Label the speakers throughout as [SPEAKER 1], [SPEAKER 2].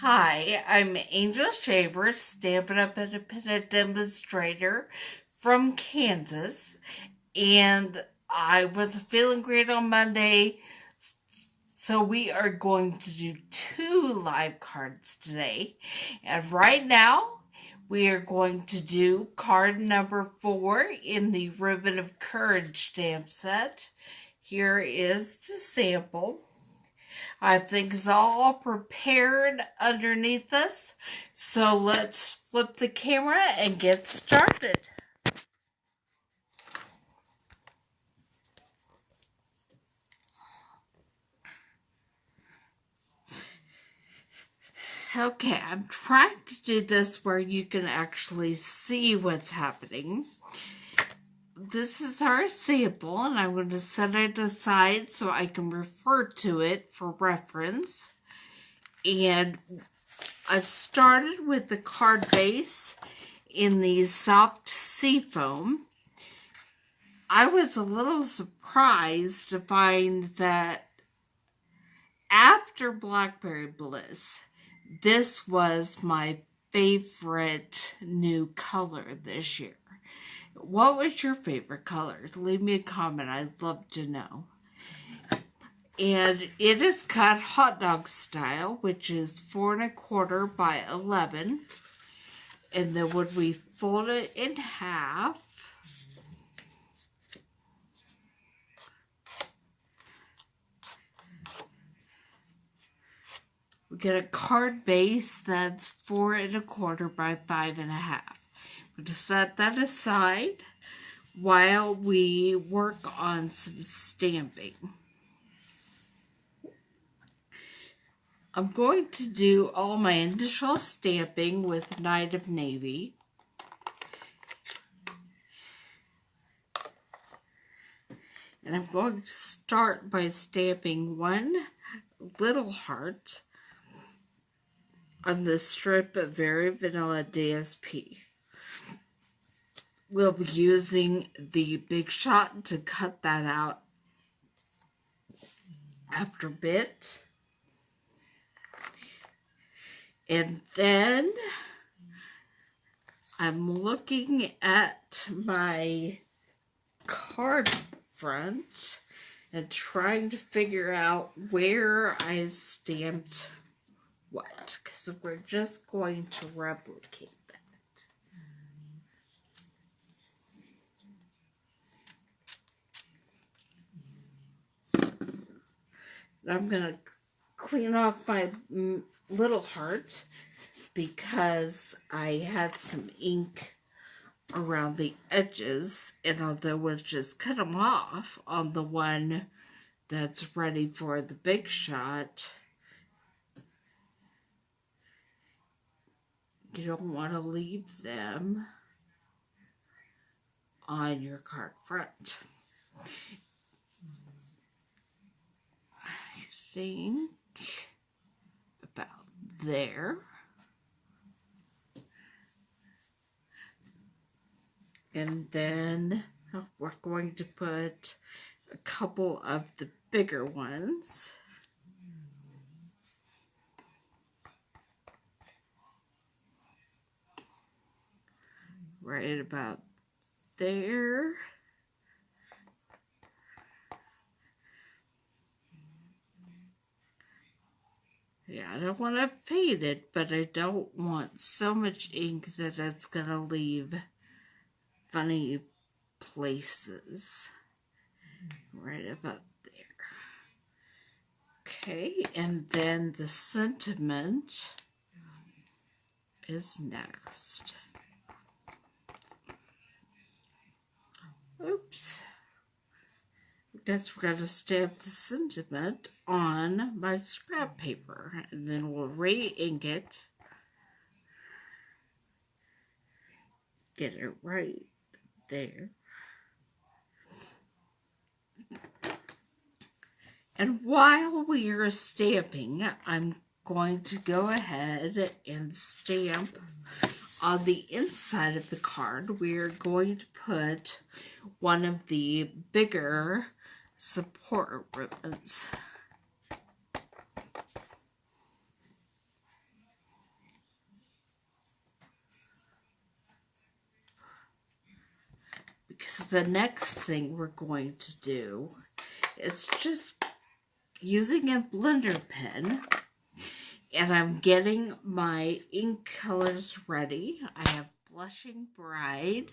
[SPEAKER 1] Hi, I'm Angel Shaver, Stampin' Up Independent Demonstrator from Kansas, and I wasn't feeling great on Monday, so we are going to do 2 live cards today. And right now, we are going to do card number 4 in the Ribbon of Courage stamp set. Here is the sample. I think it's all prepared underneath us. So let's flip the camera and get started. Okay, I'm trying to do this where you can actually see what's happening. This is our sample, and I'm going to set it aside so I can refer to it for reference. And I've started with the card base in the soft seafoam. I was a little surprised to find that after Blackberry Bliss, this was my favorite new color this year. What was your favorite color? Leave me a comment. I'd love to know. And it is cut hot dog style, which is 4 1/4 by 11. And then when we fold it in half, we get a card base that's 4 1/4 by 5 1/2. We're going to set that aside while we work on some stamping. I'm going to do all my initial stamping with Night of Navy. And I'm going to start by stamping one little heart on the strip of Very Vanilla DSP. We'll be using the Big Shot to cut that out after a bit. And then I'm looking at my card front and trying to figure out where I stamped what, because we're just going to replicate that. I'm going to clean off my little heart because I had some ink around the edges, and although we'll just cut them off on the one that's ready for the Big Shot, you don't want to leave them on your card front. I think about there. And then we're going to put a couple of the bigger ones right about there. Yeah, I don't want to fade it, but I don't want so much ink that it's going to leave funny places. Right about there. Okay, and then the sentiment is next. Oops. Guess we're going to stamp the sentiment on my scrap paper, and then we'll re-ink it. Get it right there. And while we are stamping, I'm going to go ahead and stamp on the inside of the card. We are going to put one of the bigger support ribbons. So the next thing we're going to do is just using a blender pen, and I'm getting my ink colors ready. I have Blushing Bride,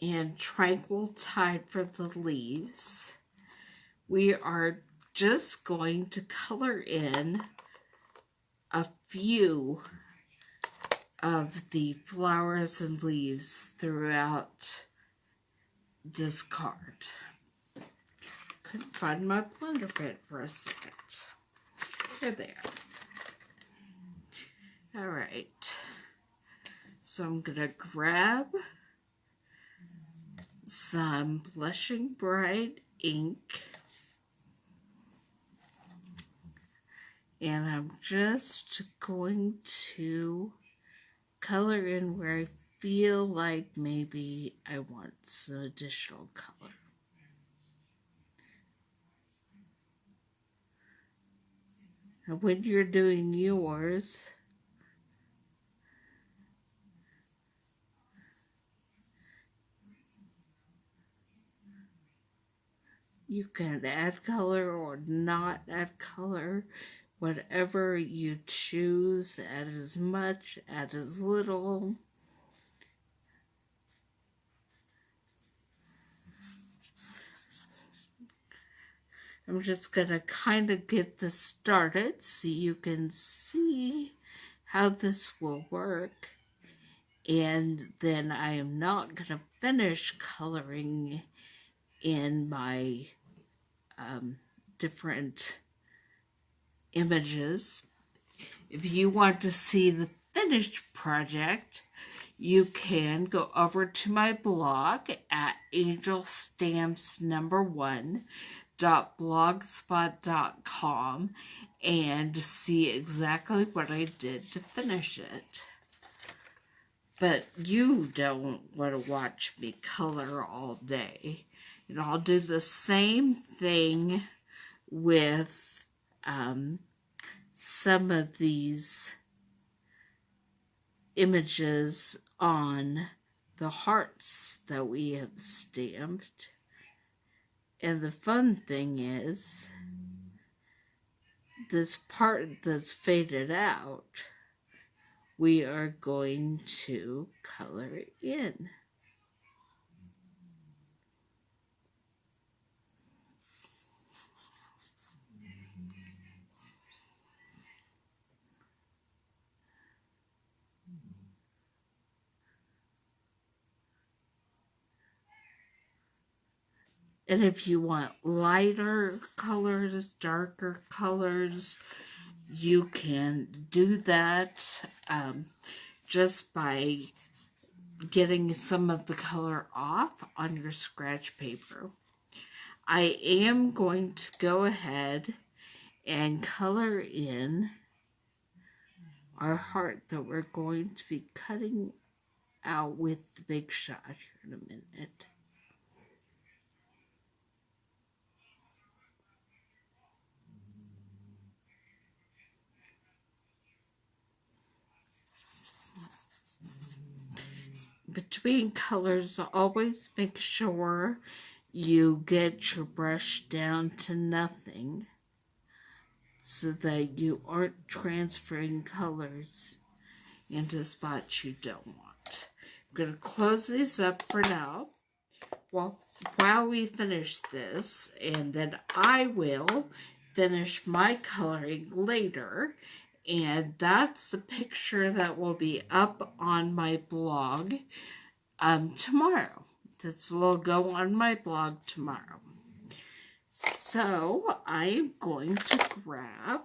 [SPEAKER 1] and Tranquil Tide for the leaves. We are just going to color in a few of the flowers and leaves throughout this card. Couldn't find my blender pen for a second. Here they are. Alright. So I'm going to grab some Blushing Bride ink, and I'm just going to color in where I feel like maybe I want some additional color. And when you're doing yours, you can add color or not add color, whatever you choose. Add as much, add as little. I'm just going to kind of get this started so you can see how this will work. And then I am not going to finish coloring in my different images. If you want to see the finished project, you can go over to my blog at angelstamps1.blogspot.com and see exactly what I did to finish it. But you don't want to watch me color all day. And I'll do the same thing with some of these images on the hearts that we have stamped. And the fun thing is, this part that's faded out, we are going to color in. And if you want lighter colors, darker colors, you can do that just by getting some of the color off on your scratch paper. I am going to go ahead and color in our heart that we're going to be cutting out with the Big Shot here in a minute. Between colors, always make sure you get your brush down to nothing so that you aren't transferring colors into spots you don't want. I'm going to close these up for now while we finish this, and then I will finish my coloring later. And that's the picture that will be up on my blog tomorrow. This will go on my blog tomorrow. So I'm going to grab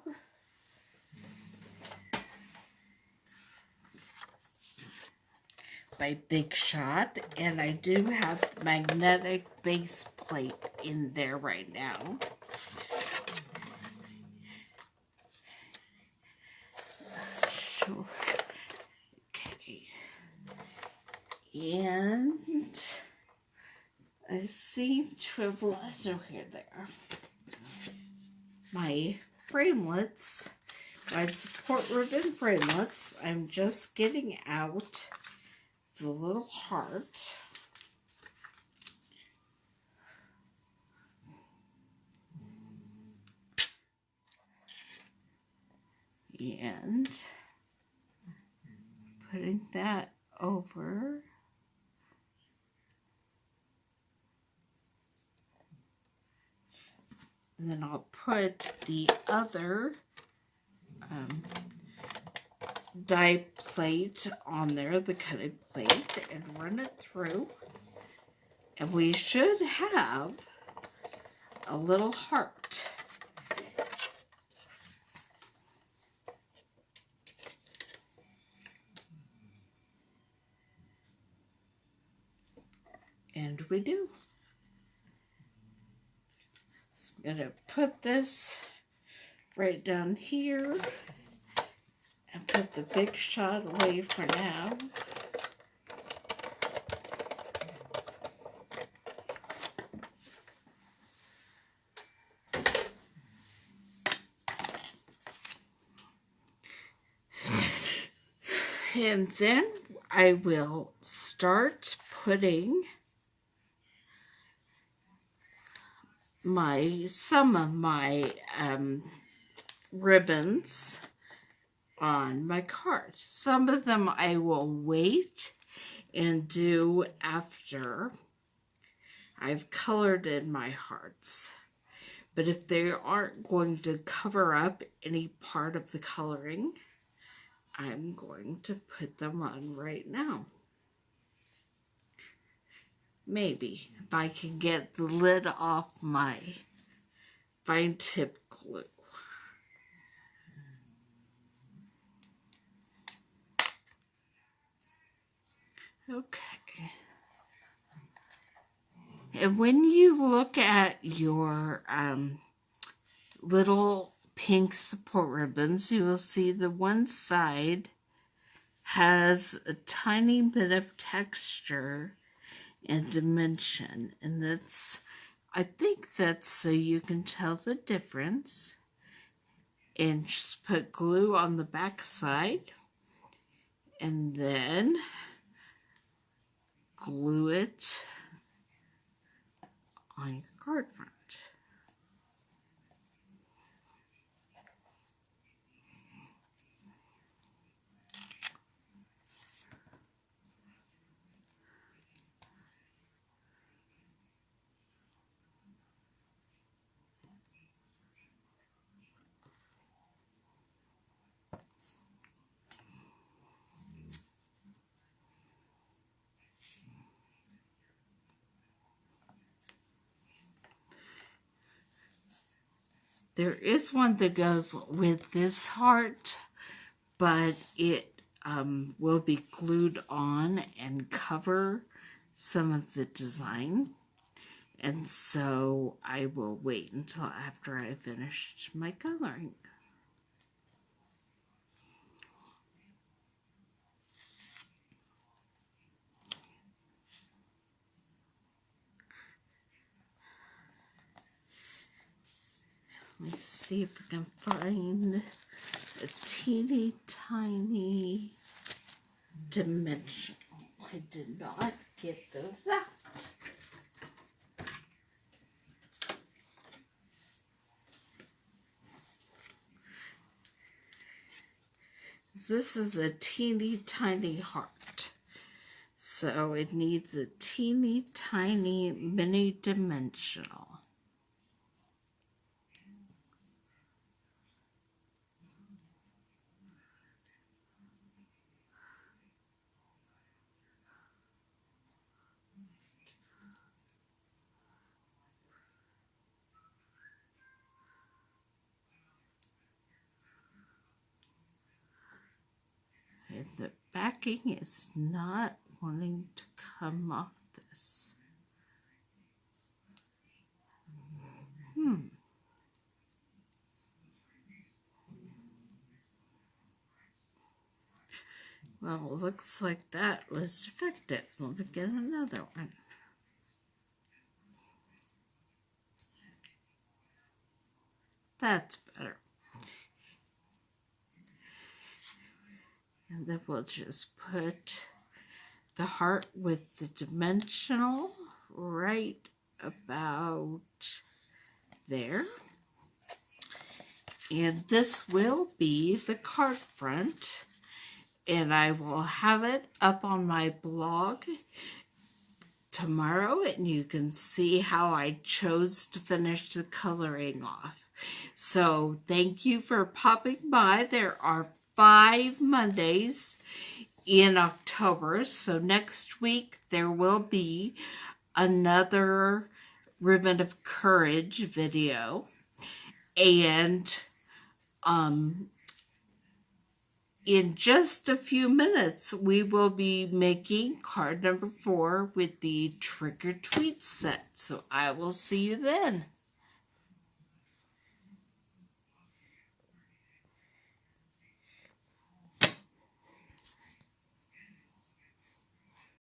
[SPEAKER 1] my Big Shot, and I do have magnetic base plate in there right now. Okay, and I seem to have lost, oh, here they are. My framelits, my support ribbon framelits. I'm just getting out the little heart. And putting that over. And then I'll put the other die plate on there, the cutting plate, and run it through. And we should have a little heart. And we do. So I'm going to put this right down here and put the big shot away for now. And then I will start putting some of my ribbons on my card. Some of them I will wait and do after I've colored in my hearts. But if they aren't going to cover up any part of the coloring, I'm going to put them on right now. Maybe if I can get the lid off my fine tip glue. Okay. And when you look at your little pink support ribbons, you will see the one side has a tiny bit of texture and dimension, and I think that's so you can tell the difference. And just put glue on the back side and then glue it on your card front. There is one that goes with this heart, but it will be glued on and cover some of the design. And so I will wait until after I finished my coloring. Let me see if I can find a teeny tiny dimension. I did not get those out. This is a teeny tiny heart, so it needs a teeny tiny mini dimensional. And the backing is not wanting to come off this. Well, it looks like that was defective. Let me get another one. That's better. then we'll just put the heart with the dimensional right about there. And this will be the card front. And I will have it up on my blog tomorrow, and you can see how I chose to finish the coloring off. So thank you for popping by. There are 5 Mondays in October, so next week there will be another Ribbon of Courage video, and in just a few minutes, we will be making card number 4 with the Trick or Treat set. So I will see you then.